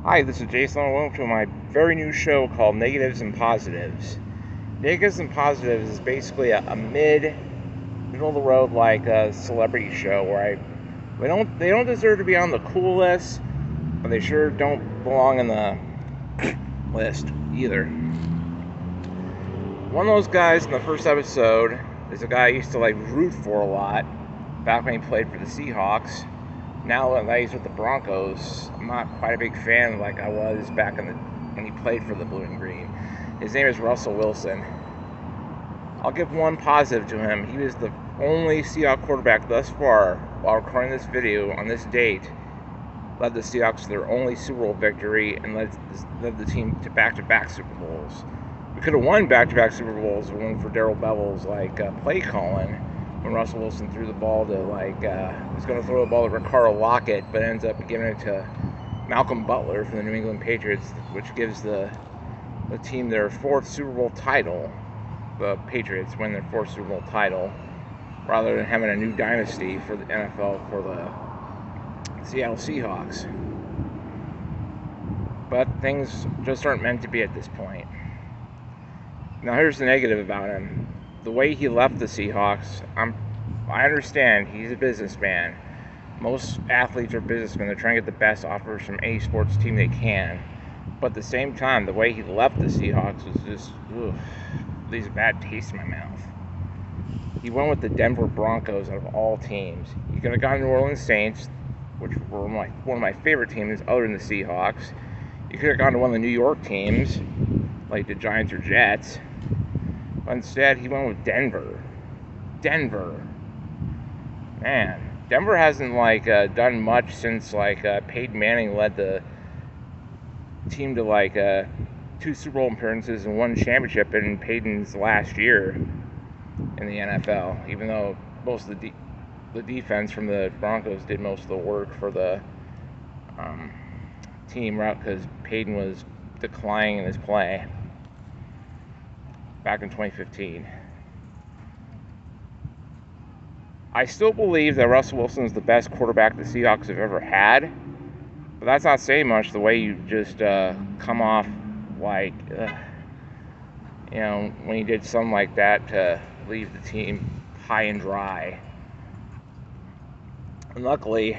Hi, this is Jason. Welcome to my very new show called Negatives and Positives. Negatives and Positives is basically a middle of the road like a celebrity show where they don't deserve to be on the cool list, but they sure don't belong in the list either. One of those guys in the first episode is a guy I used to root for a lot back when he played for the Seahawks. Now that he's with the Broncos, I'm not quite a big fan like I was back when he played for the Blue and Green. His name is Russell Wilson. I'll give one positive to him. He was the only Seahawks quarterback thus far, while recording this video on this date, led the Seahawks to their only Super Bowl victory and led the team to back-to-back Super Bowls. We could have won back-to-back Super Bowls if it weren't for Darrell Bevell's play calling. When Russell Wilson threw the ball to was going to throw the ball to Ricardo Lockett, but ends up giving it to Malcolm Butler from the New England Patriots, which gives the team their fourth Super Bowl title. The Patriots win their fourth Super Bowl title, rather than having a new dynasty for the NFL for the Seattle Seahawks. But things just aren't meant to be at this point. Now here's the negative about him. The way he left the Seahawks, I understand he's a businessman. Most athletes are businessmen. They're trying to get the best offers from any sports team they can. But at the same time, the way he left the Seahawks was just, leaves a bad taste in my mouth. He went with the Denver Broncos out of all teams. He could have gone to New Orleans Saints, which were one of my favorite teams other than the Seahawks. He could have gone to one of the New York teams, like the Giants or Jets. Instead, he went with Denver. Man, Denver hasn't done much since Peyton Manning led the team to 2 Super Bowl appearances and 1 championship in Peyton's last year in the NFL. Even though most of the defense from the Broncos did most of the work for the team, because Peyton was declining in his play back in 2015. I still believe that Russell Wilson is the best quarterback the Seahawks have ever had, but that's not saying much the way you just come off when you did something like that to leave the team high and dry. And luckily,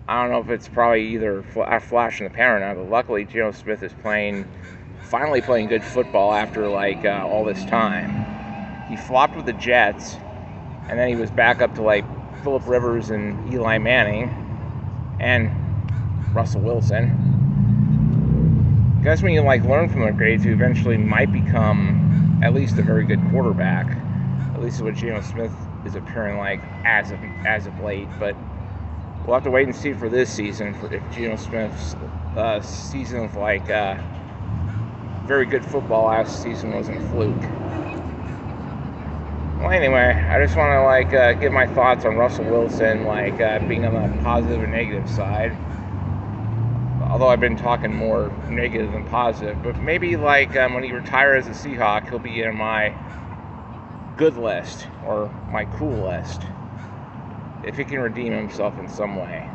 I don't know if it's probably either a flash in the pan or not, but luckily Geno Smith is finally playing good football after all this time. He flopped with the Jets, and then he was back up to Phillip Rivers and Eli Manning and Russell Wilson. I guess when you learn from their grades, you eventually might become at least a very good quarterback. At least what Geno Smith is appearing like as of late. But we'll have to wait and see for this season if Geno Smith's season of very good football last season wasn't a fluke. Well, anyway, I just want to give my thoughts on Russell Wilson, being on the positive and negative side. Although I've been talking more negative than positive, but maybe when he retires as a Seahawk, he'll be in my good list or my cool list if he can redeem himself in some way.